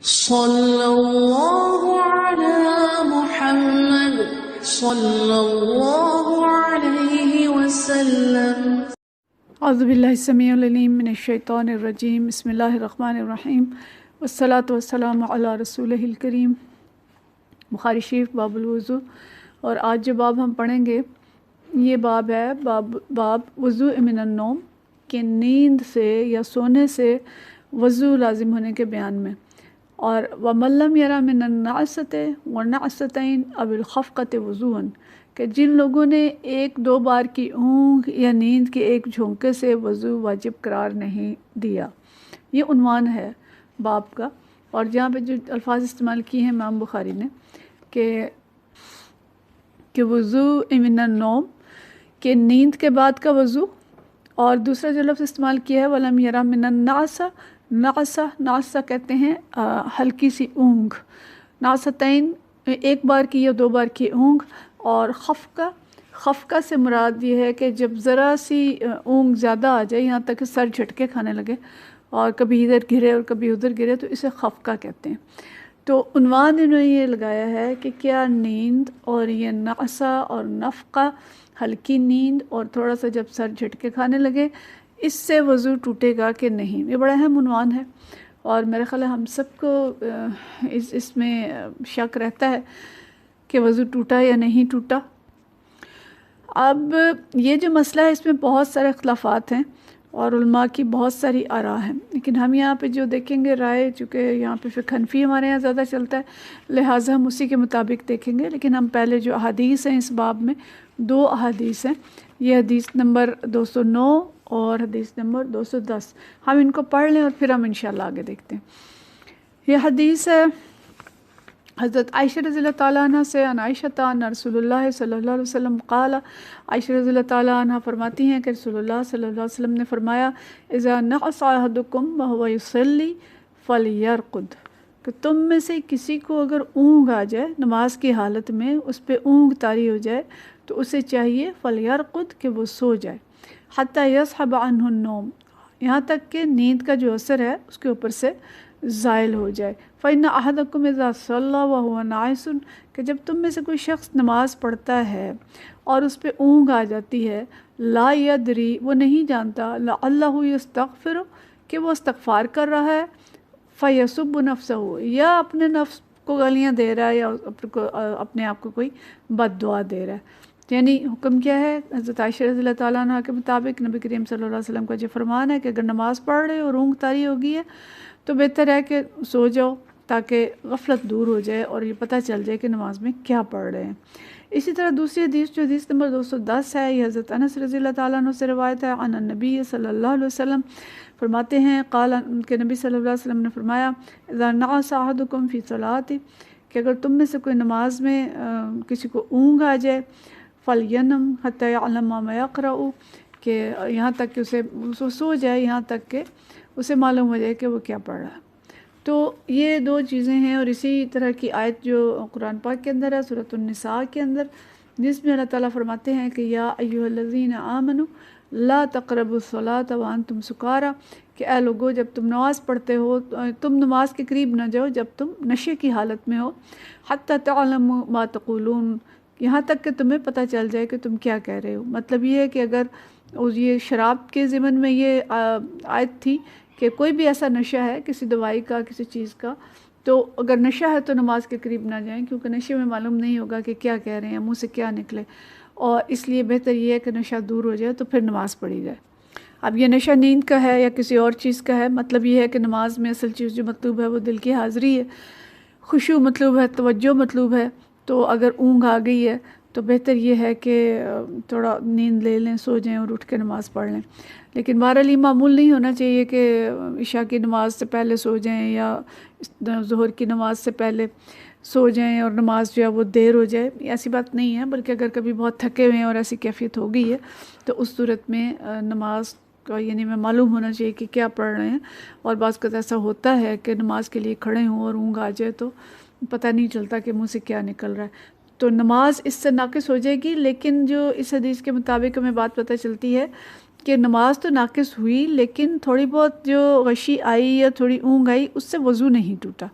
صلی اللہ علی محمد صلی اللہ علیہ وسلم۔ اعوذ باللہ السمیع العلیم من الشیطان الرجیم، بسم اللہ الرحمن الرحیم، والصلاة والسلام علی رسولہ الکریم۔ بخاری شریف باب الوضو، اور آج جو باب ہم پڑھیں گے یہ باب ہے باب وضو من النوم، کہ نیند سے یا سونے سے وضو لازم ہونے کے بیان میں۔ اور وَمَن لَّمْ يَرَ مِنَ النَّعْسَةِ وَالنَّعْسَتَيْنِ أَوِ الْخَفْقَةِ وُضُوءً، کہ جن لوگوں نے ایک دو بار کی اونگ یا نیند کے ایک جھونکے سے وضو واجب قرار نہیں دیا۔ یہ عنوان ہے باب کا، اور جہاں پہ جو الفاظ استعمال کیے ہیں امام بخاری نے کہ وضو من النوم، کہ نیند کے بعد کا وضو، اور دوسرا جو لفظ استعمال کیا ہے وَلَمْ يَرَ مِنَ النَّعْسَ، نعسہ کہتے ہیں ہلکی سی اونگ، نعستین ایک بار کی یا دو بار کی اونگ، اور خفقہ سے مراد یہ ہے کہ جب ذرا سی اونگ زیادہ آ جائے، یہاں تک کہ سر جھٹکے کھانے لگے اور کبھی ادھر گرے اور کبھی ادھر گرے، تو اسے خفقہ کہتے ہیں۔ تو عنوان انہوں نے یہ لگایا ہے کہ کیا نیند اور یہ نعسہ اور نفقہ، ہلکی نیند اور تھوڑا سا جب سر جھٹکے کھانے لگے، اس سے وضو ٹوٹے گا کہ نہیں۔ یہ بڑا اہم عنوان ہے، اور میرے خیال ہے ہم سب کو اس میں شک رہتا ہے کہ وضو ٹوٹا یا نہیں ٹوٹا۔ اب یہ جو مسئلہ ہے اس میں بہت سارے اختلافات ہیں اور علماء کی بہت ساری آراء ہیں، لیکن ہم یہاں پہ جو دیکھیں گے رائے، چونکہ یہاں پہ فقہ حنفی ہمارے یہاں زیادہ چلتا ہے، لہٰذا ہم اسی کے مطابق دیکھیں گے۔ لیکن ہم پہلے جو احادیث ہیں اس باب میں، دو احادیث ہیں، یہ حدیث نمبر 209 اور حدیث نمبر 210، ہم ان کو پڑھ لیں اور پھر ہم انشاءاللہ آگے دیکھتے ہیں۔ یہ حدیث ہے حضرت عائشہ رضی اللہ تعالیٰ عنہ سے، عن عائشہ ان رسول اللہ صلی اللہ علیہ وسلم قال، عائشہ رضی اللہ تعالیٰ عنہ فرماتی ہیں کہ رسول اللہ صلی اللہ علیہ وسلم نے فرمایا، اذا نعس احدکم وهو یصلی فلیرقد، کہ تم میں سے کسی کو اگر اونگ آ جائے نماز کی حالت میں، اس پہ اونگ طاری ہو جائے، تو اسے چاہیے فلیرقد، کہ وہ سو جائے، حتی یذهب عنہ النوم، یہاں تک کہ نیند کا جو اثر ہے اس کے اوپر سے زائل ہو جائے۔ فَإِنَّ أَحَدَكُمْ إِذَا صَلَّى وَهُوَ نَاعِسٌ، کہ جب تم میں سے کوئی شخص نماز پڑھتا ہے اور اس پہ اونگ آ جاتی ہے، لا يدری، وہ نہیں جانتا، لعلہ یستغفر، کہ وہ استغفار کر رہا ہے، فیسب نفسہ، یا اپنے نفس کو گالیاں دے رہا ہے، یا اپنے آپ کو کوئی بد دعا دے رہا ہے۔ یعنی حکم کیا ہے؟ حضرت عائشہ رضی اللہ تعالیٰ عنہ کے مطابق نبی کریم صلی اللہ علیہ وسلم کا جو فرمان ہے کہ اگر نماز پڑھ رہے اور اونگ طاری ہوگی ہے تو بہتر ہے کہ سو جاؤ، تاکہ غفلت دور ہو جائے اور یہ پتہ چل جائے کہ نماز میں کیا پڑھ رہے ہیں۔ اسی طرح دوسری حدیث جو حدیث نمبر 210 ہے، یہ حضرت انس رضی اللہ تعالیٰ عنہ سے روایت ہے، عن النبی صلی اللہ علیہ وسلم فرماتے ہیں، قال، کہ نبی صلی اللہ علیہ وسلم نے فرمایا، اذا نعس احدکم فی صلاۃ، کہ اگر تم میں سے کوئی نماز میں کسی کو اونگ آ جائے، فلینم حتی یعلم ما یقرأ، کہ یہاں تک کہ اسے سو جائے، یہاں تک کہ اسے معلوم ہو جائے کہ وہ کیا پڑھ رہا ہے۔ تو یہ دو چیزیں ہیں، اور اسی طرح کی آیت جو قرآن پاک کے اندر ہے سورۃ النساء کے اندر، جس میں اللہ تعالیٰ فرماتے ہیں کہ یا ایھا الذین آمنوا لا تقربوا الصلاۃ وانتم سکارا، کہ اے لوگو جب تم نماز پڑھتے ہو تم نماز کے قریب نہ جاؤ جب تم نشے کی حالت میں ہو، حتی تعلموا ما تقولون، یہاں تک کہ تمہیں پتہ چل جائے کہ تم کیا کہہ رہے ہو۔ مطلب یہ ہے کہ اگر یہ شراب کے ضمن میں یہ آیت تھی کہ کوئی بھی ایسا نشہ ہے، کسی دوائی کا، کسی چیز کا، تو اگر نشہ ہے تو نماز کے قریب نہ جائیں، کیونکہ نشے میں معلوم نہیں ہوگا کہ کیا کہہ رہے ہیں، منہ سے کیا نکلے، اور اس لیے بہتر یہ ہے کہ نشہ دور ہو جائے تو پھر نماز پڑھی جائے۔ اب یہ نشہ نیند کا ہے یا کسی اور چیز کا ہے، مطلب یہ ہے کہ نماز میں اصل چیز جو مطلوب ہے وہ دل کی حاضری ہے، خشوع مطلوب ہے، توجہ مطلوب ہے۔ تو اگر اونگ آ گئی ہے تو بہتر یہ ہے کہ تھوڑا نیند لے لیں، سو جائیں اور اٹھ کے نماز پڑھ لیں۔ لیکن بہرحال یہ معمول نہیں ہونا چاہیے کہ عشاء کی نماز سے پہلے سو جائیں یا ظہر کی نماز سے پہلے سو جائیں اور نماز جو ہے وہ دیر ہو جائے، ایسی بات نہیں ہے، بلکہ اگر کبھی بہت تھکے ہوئے ہیں اور ایسی کیفیت ہو گئی ہے تو اس صورت میں نماز کا یعنی میں معلوم ہونا چاہیے کہ کیا پڑھ رہے ہیں۔ اور بعض کا ایسا ہوتا ہے کہ نماز کے لیے کھڑے ہوں اور اونگ آ جائے تو پتہ نہیں چلتا کہ منہ سے کیا نکل رہا ہے، تو نماز اس سے ناقص ہو جائے گی۔ لیکن جو اس حدیث کے مطابق ہمیں بات پتہ چلتی ہے کہ نماز تو ناقص ہوئی لیکن تھوڑی بہت جو غشی آئی یا تھوڑی اونگ آئی اس سے وضو نہیں ٹوٹا۔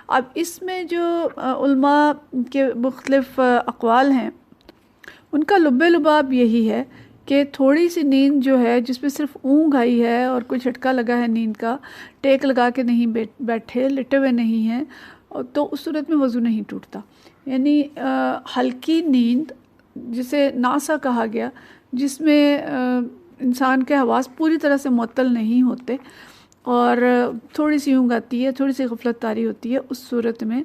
اب اس میں جو علماء کے مختلف اقوال ہیں ان کا لب لباب یہی ہے کہ تھوڑی سی نیند جو ہے جس میں صرف اونگ آئی ہے اور کوئی جھٹکا لگا ہے نیند کا، ٹیک لگا کے نہیں بیٹھے، لیٹے ہوئے نہیں ہیں، تو اس صورت میں وضو نہیں ٹوٹتا۔ یعنی ہلکی نیند جسے ناسا کہا گیا، جس میں انسان کے حواس پوری طرح سے معطل نہیں ہوتے اور تھوڑی سی اونگ آتی ہے، تھوڑی سی غفلت طاری ہوتی ہے، اس صورت میں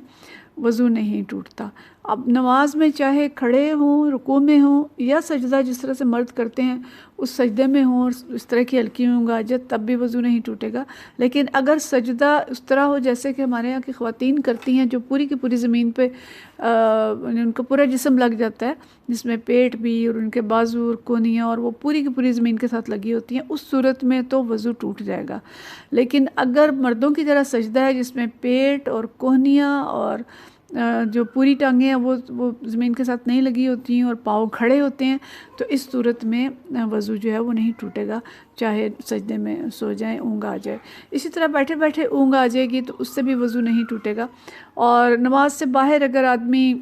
وضو نہیں ٹوٹتا۔ اب نماز میں چاہے کھڑے ہوں، رکوع میں ہوں یا سجدہ جس طرح سے مرد کرتے ہیں اس سجدے میں ہوں اور اس طرح کی ہلکی اونگ آ جائے تب بھی وضو نہیں ٹوٹے گا۔ لیکن اگر سجدہ اس طرح ہو جیسے کہ ہمارے یہاں کی خواتین کرتی ہیں جو پوری کی پوری زمین پہ ان کا پورا جسم لگ جاتا ہے، جس میں پیٹ بھی اور ان کے بازو اور کونیاں اور وہ پوری کی پوری زمین کے ساتھ لگی ہوتی ہیں، اس صورت میں تو وضو ٹوٹ جائے گا۔ لیکن اگر مردوں کی طرح سجدہ ہے جس میں پیٹ اور کونیاں اور جو پوری ٹانگیں ہیں وہ زمین کے ساتھ نہیں لگی ہوتی ہیں اور پاؤں کھڑے ہوتے ہیں، تو اس صورت میں وضو جو ہے وہ نہیں ٹوٹے گا، چاہے سجدے میں سو جائیں، اونگ آ جائے۔ اسی طرح بیٹھے بیٹھے اونگ آ جائے گی تو اس سے بھی وضو نہیں ٹوٹے گا۔ اور نماز سے باہر اگر آدمی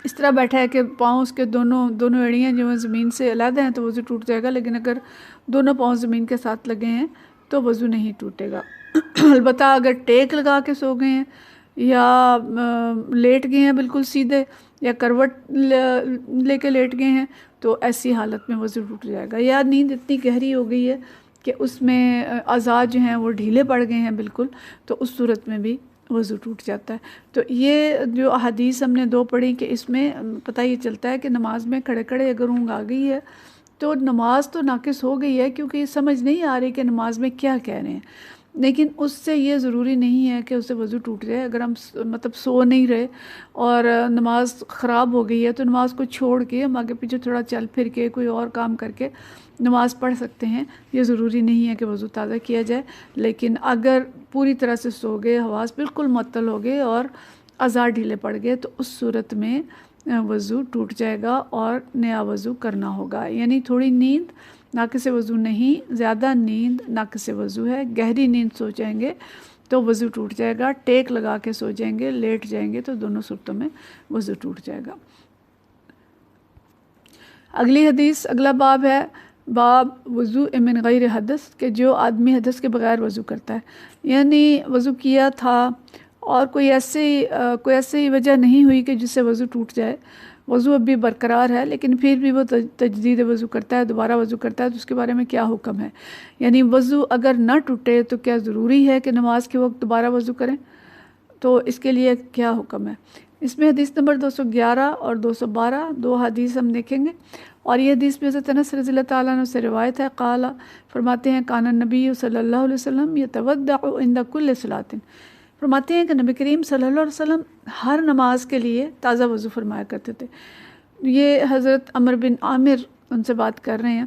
اس طرح بیٹھا ہے کہ پاؤں اس کے دونوں ایڑیاں جو ہیں زمین سے علیحدہ ہیں تو وضو ٹوٹ جائے گا، لیکن اگر دونوں پاؤں زمین کے ساتھ لگے ہیں تو وضو نہیں ٹوٹے گا۔ البتہ اگر ٹیک لگا کے سو گئے ہیں یا لیٹ گئے ہیں بالکل سیدھے یا کروٹ لے کے لیٹ گئے ہیں تو ایسی حالت میں وضو ٹوٹ جائے گا۔ یا نیند اتنی گہری ہو گئی ہے کہ اس میں اعضاء جو ہیں وہ ڈھیلے پڑ گئے ہیں بالکل، تو اس صورت میں بھی وضو ٹوٹ جاتا ہے۔ تو یہ جو احادیث ہم نے دو پڑھی کہ اس میں پتہ یہ چلتا ہے کہ نماز میں کھڑے کھڑے اگر اونگ آ گئی ہے تو نماز تو ناقص ہو گئی ہے، کیونکہ یہ سمجھ نہیں آ رہی کہ نماز میں کیا کہہ رہے ہیں، لیکن اس سے یہ ضروری نہیں ہے کہ اس سے وضو ٹوٹ جائے۔ اگر ہم مطلب سو نہیں رہے اور نماز خراب ہو گئی ہے تو نماز کو چھوڑ کے ہم آگے پیچھے تھوڑا چل پھر کے کوئی اور کام کر کے نماز پڑھ سکتے ہیں، یہ ضروری نہیں ہے کہ وضو تازہ کیا جائے۔ لیکن اگر پوری طرح سے سو گئے، حواس بالکل معطل ہو گئے اور اعضاء ڈھیلے پڑ گئے تو اس صورت میں وضو ٹوٹ جائے گا اور نیا وضو کرنا ہوگا۔ یعنی تھوڑی نیند ناقص وضو نہیں، زیادہ نیند ناقص وضو ہے۔ گہری نیند سو جائیں گے تو وضو ٹوٹ جائے گا، ٹیک لگا کے سو جائیں گے، لیٹ جائیں گے تو دونوں صورتوں میں وضو ٹوٹ جائے گا۔ اگلی حدیث، اگلا باب ہے باب وضو من غیر حدث، کہ جو آدمی حدث کے بغیر وضو کرتا ہے، یعنی وضو کیا تھا اور کوئی ایسی وجہ نہیں ہوئی کہ جس سے وضو ٹوٹ جائے، وضو اب بھی برقرار ہے لیکن پھر بھی وہ تجدید وضو کرتا ہے، دوبارہ وضو کرتا ہے، تو اس کے بارے میں کیا حکم ہے؟ یعنی وضو اگر نہ ٹوٹے تو کیا ضروری ہے کہ نماز کے وقت دوبارہ وضو کریں؟ تو اس کے لیے کیا حکم ہے؟ اس میں حدیث نمبر 211 اور 212 دو حدیث ہم دیکھیں گے، اور یہ حدیث میں حضرت انس رضی اللہ تعالیٰ عنہ سے روایت ہے، قال فرماتے ہیں کان النبی صلی اللہ علیہ وسلم یتودع عند کل صلاۃ، فرماتے ہیں کہ نبی کریم صلی اللہ علیہ وسلم ہر نماز کے لیے تازہ وضو فرمایا کرتے تھے۔ یہ حضرت عمر بن عامر ان سے بات کر رہے ہیں،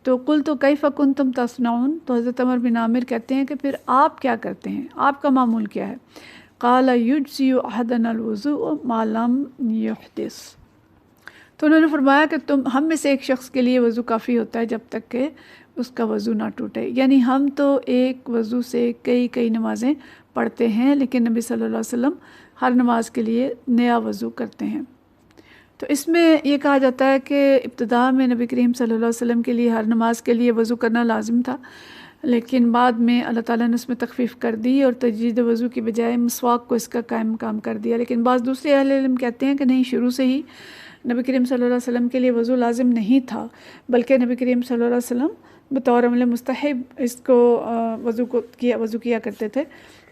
تو قلت کیف کنتم تصنعون، تو حضرت عمر بن عامر کہتے ہیں کہ پھر آپ کیا کرتے ہیں، آپ کا معمول کیا ہے؟ قال یجزی احدنا الوضوء ما لم یحدث، تو انہوں نے فرمایا کہ ہم میں سے ایک شخص کے لیے وضو کافی ہوتا ہے جب تک کہ اس کا وضو نہ ٹوٹے۔ یعنی ہم تو ایک وضو سے کئی نمازیں پڑھتے ہیں، لیکن نبی صلی اللہ علیہ وسلم ہر نماز کے لیے نیا وضو کرتے ہیں۔ تو اس میں یہ کہا جاتا ہے کہ ابتداء میں نبی کریم صلی اللہ علیہ وسلم کے لیے ہر نماز کے لیے وضو کرنا لازم تھا، لیکن بعد میں اللہ تعالیٰ نے اس میں تخفیف کر دی اور تجدید وضو کی بجائے مسواک کو اس کا قائم مقام کر دیا۔ لیکن بعض دوسرے اہل علم کہتے ہیں کہ نہیں، شروع سے ہی نبی کریم صلی اللہ علیہ وسلم کے لیے وضو لازم نہیں تھا، بلکہ نبی کریم صلی اللہ علیہ وسلم بطور عمل مستحب اس کو وضو کیا کرتے تھے۔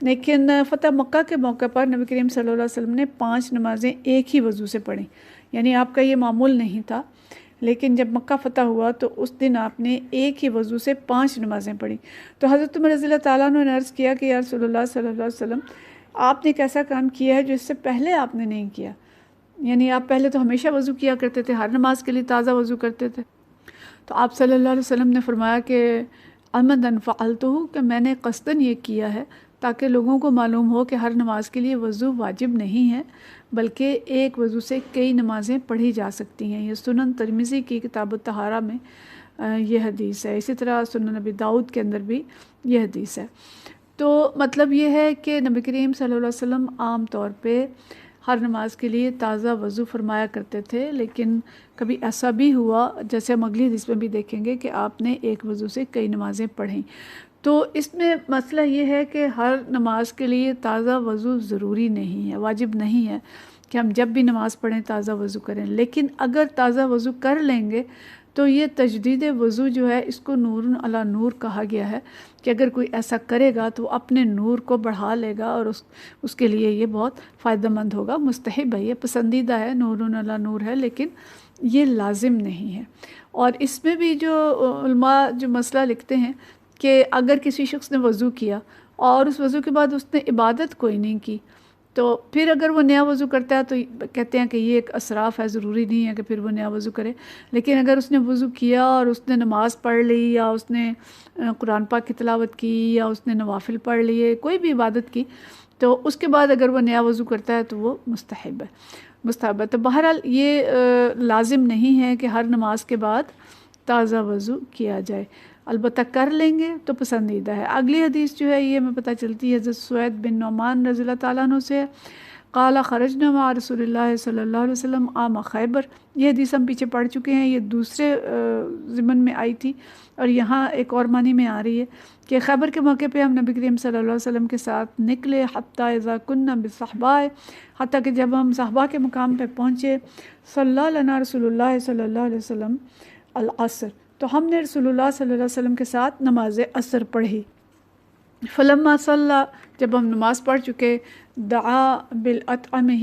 لیکن فتح مکہ کے موقع پر نبی کریم صلی اللہ علیہ وسلم نے 5 نمازیں ایک ہی وضو سے پڑھیں، یعنی آپ کا یہ معمول نہیں تھا، لیکن جب مکہ فتح ہوا تو اس دن آپ نے ایک ہی وضو سے 5 نمازیں پڑھی۔ تو حضرت عمر رضی اللہ تعالیٰ عنہ نے عرض کیا کہ یا رسول اللہ صلی اللہ علیہ وسلم، آپ نے ایک ایسا کام کیا ہے جو اس سے پہلے آپ نے نہیں کیا، یعنی آپ پہلے تو ہمیشہ وضو کیا کرتے تھے، ہر نماز کے لیے تازہ وضو کرتے تھے۔ تو آپ صلی اللہ علیہ وسلم نے فرمایا کہ عمداً فعلتہ، کہ میں نے قصداً یہ کیا ہے تاکہ لوگوں کو معلوم ہو کہ ہر نماز کے لیے وضو واجب نہیں ہے، بلکہ ایک وضو سے کئی نمازیں پڑھی جا سکتی ہیں۔ یہ سنن ترمذی کی کتاب الطہارہ میں یہ حدیث ہے، اسی طرح سنن نبی داؤد کے اندر بھی یہ حدیث ہے۔ تو مطلب یہ ہے کہ نبی کریم صلی اللہ علیہ وسلم عام طور پہ ہر نماز کے لیے تازہ وضو فرمایا کرتے تھے، لیکن کبھی ایسا بھی ہوا جیسے ہم اگلی حدیث میں بھی دیکھیں گے کہ آپ نے ایک وضو سے کئی نمازیں پڑھیں۔ تو اس میں مسئلہ یہ ہے کہ ہر نماز کے لیے تازہ وضو ضروری نہیں ہے، واجب نہیں ہے کہ ہم جب بھی نماز پڑھیں تازہ وضو کریں، لیکن اگر تازہ وضو کر لیں گے تو یہ تجدید وضو جو ہے اس کو نور علی نور کہا گیا ہے کہ اگر کوئی ایسا کرے گا تو وہ اپنے نور کو بڑھا لے گا اور اس کے لیے یہ بہت فائدہ مند ہوگا، مستحب ہے، یہ پسندیدہ ہے، نور علی نور ہے، لیکن یہ لازم نہیں ہے۔ اور اس میں بھی جو علماء جو مسئلہ لکھتے ہیں کہ اگر کسی شخص نے وضو کیا اور اس وضو کے بعد اس نے عبادت کوئی نہیں کی تو پھر اگر وہ نیا وضو کرتا ہے تو کہتے ہیں کہ یہ ایک اسراف ہے، ضروری نہیں ہے کہ پھر وہ نیا وضو کرے۔ لیکن اگر اس نے وضو کیا اور اس نے نماز پڑھ لی یا اس نے قرآن پاک کی تلاوت کی یا اس نے نوافل پڑھ لیے، کوئی بھی عبادت کی، تو اس کے بعد اگر وہ نیا وضو کرتا ہے تو وہ مستحب ہے۔ تو بہرحال یہ لازم نہیں ہے کہ ہر نماز کے بعد تازہ وضو کیا جائے، البتہ کر لیں گے تو پسندیدہ ہے۔ اگلی حدیث جو ہے یہ ہمیں پتہ چلتی ہے حضرت سوید بن نعمان رضی اللہ تعالیٰ عنہ سے، قال خرجنا مع رسول اللہ صلی اللہ علیہ وسلم عام خیبر۔ یہ حدیث ہم پیچھے پڑھ چکے ہیں، یہ دوسرے ضمن میں آئی تھی اور یہاں ایک اور معنی میں آ رہی ہے کہ خیبر کے موقع پہ ہم نبی کریم صلی اللہ علیہ وسلم کے ساتھ نکلے، حتیٰ اذا کنا بالصحباء، حتیٰ کہ جب ہم صحبہ کے مقام پہ پہنچے، صلی لنا رسول اللہ صلی اللہ علیہ وسلم العصر، تو ہم نے رسول اللہ صلی اللہ علیہ وسلم کے ساتھ نماز عصر پڑھی۔ فلما صلی، جب ہم نماز پڑھ چکے، دعا بالاطعمہ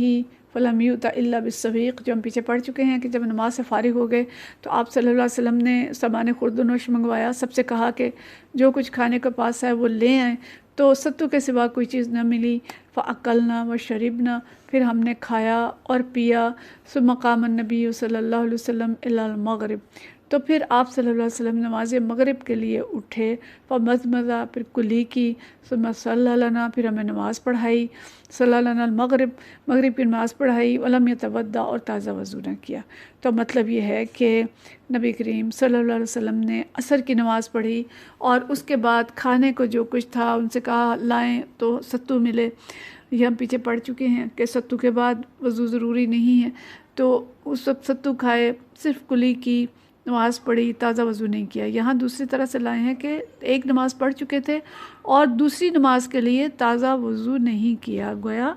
فلم یؤت الا بالسویق، جو ہم پیچھے پڑھ چکے ہیں کہ جب نماز سے فارغ ہو گئے تو آپ صلی اللہ علیہ وسلم نے سامان خورد و نوش منگوایا، سب سے کہا کہ جو کچھ کھانے کے پاس ہے وہ لے آئیں، تو ستو کے سوا کوئی چیز نہ ملی، فاکلنا وشربنا، پھر ہم نے کھایا اور پیا، ثم قام النبی صلی اللہ علیہ وسلم الی المغرب، تو پھر آپ صلی اللہ علیہ وسلم نماز مغرب کے لیے اٹھے، فمضمضہ، پھر کلی کی، ثم صلی لنا، پھر ہمیں نماز پڑھائی، صلی لنا المغرب، مغرب کی نماز پڑھائی، ولم یتودع، اور تازہ وضو نہ کیا۔ تو مطلب یہ ہے کہ نبی کریم صلی اللہ علیہ وسلم نے عصر کی نماز پڑھی اور اس کے بعد کھانے کو جو کچھ تھا ان سے کہا لائیں، تو ستو ملے، یہ ہم پیچھے پڑھ چکے ہیں کہ ستو کے بعد وضو ضروری نہیں ہے، تو اس وقت ستو کھائے، صرف کلی کی، نماز پڑھی، تازہ وضو نہیں کیا۔ یہاں دوسری طرح سے لائے ہیں کہ ایک نماز پڑھ چکے تھے اور دوسری نماز کے لیے تازہ وضو نہیں کیا، گویا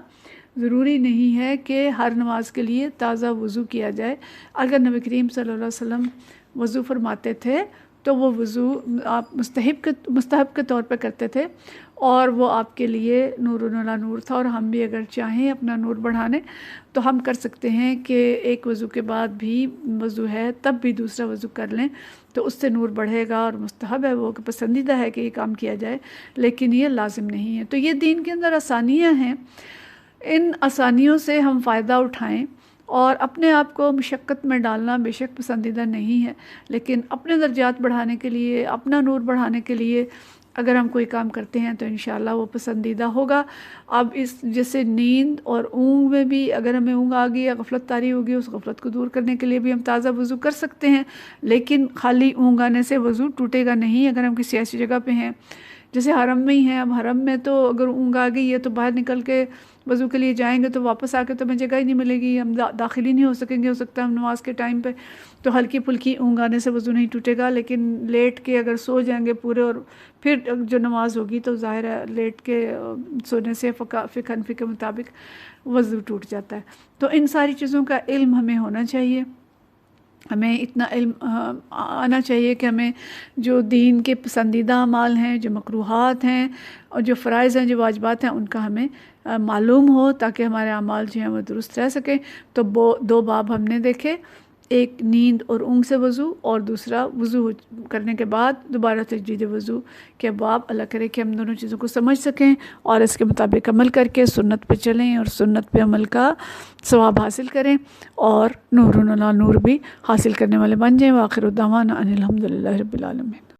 ضروری نہیں ہے کہ ہر نماز کے لیے تازہ وضو کیا جائے۔ اگر نبی کریم صلی اللہ علیہ وسلم وضو فرماتے تھے تو وہ وضو آپ مستحب کے طور پہ کرتے تھے اور وہ آپ کے لیے نور علی نور تھا، اور ہم بھی اگر چاہیں اپنا نور بڑھانے تو ہم کر سکتے ہیں کہ ایک وضو کے بعد بھی وضو ہے تب بھی دوسرا وضو کر لیں، تو اس سے نور بڑھے گا، اور مستحب ہے وہ کہ پسندیدہ ہے کہ یہ کام کیا جائے، لیکن یہ لازم نہیں ہے۔ تو یہ دین کے اندر آسانیاں ہیں، ان آسانیوں سے ہم فائدہ اٹھائیں، اور اپنے آپ کو مشقت میں ڈالنا بے شک پسندیدہ نہیں ہے، لیکن اپنے درجات بڑھانے کے لیے، اپنا نور بڑھانے کے لیے اگر ہم کوئی کام کرتے ہیں تو انشاءاللہ وہ پسندیدہ ہوگا۔ اب اس جیسے نیند اور اونگ میں بھی اگر ہمیں اونگ آ گئی یا غفلت طاری ہوگی، اس غفلت کو دور کرنے کے لیے بھی ہم تازہ وضو کر سکتے ہیں، لیکن خالی اونگ آنے سے وضو ٹوٹے گا نہیں۔ اگر ہم کسی ایسی جگہ پہ ہیں جیسے حرم میں ہی ہیں، اب حرم میں تو اگر اونگ آ گئی ہے تو باہر نکل کے وضو کے لیے جائیں گے تو واپس آ کے تو ہمیں جگہ ہی نہیں ملے گی، ہم داخل ہی نہیں ہو سکیں گے، ہو سکتا ہے ہم نماز کے ٹائم پہ، تو ہلکی پھلکی اونگ آنے سے وضو نہیں ٹوٹے گا، لیکن لیٹ کے اگر سو جائیں گے پورے اور پھر جو نماز ہوگی تو ظاہر ہے لیٹ کے سونے سے فقہ حنفی کے مطابق وضو ٹوٹ جاتا ہے۔ تو ان ساری چیزوں کا علم ہمیں ہونا چاہیے، ہمیں اتنا علم آنا چاہیے کہ ہمیں جو دین کے پسندیدہ اعمال ہیں، جو مکروہات ہیں اور جو فرائض ہیں، جو واجبات ہیں، ان کا ہمیں معلوم ہو تاکہ ہمارے اعمال جو ہیں وہ درست رہ سکیں۔ تو دو باب ہم نے دیکھے، ایک نیند اور اونگ سے وضو، اور دوسرا وضو کرنے کے بعد دوبارہ تجدید وضو کے باب۔ اللہ کرے کہ ہم دونوں چیزوں کو سمجھ سکیں اور اس کے مطابق عمل کر کے سنت پہ چلیں اور سنت پہ عمل کا ثواب حاصل کریں اور نور علی نور بھی حاصل کرنے والے بن جائیں۔ وآخر دعوانا ان الحمد للہ رب العالمین۔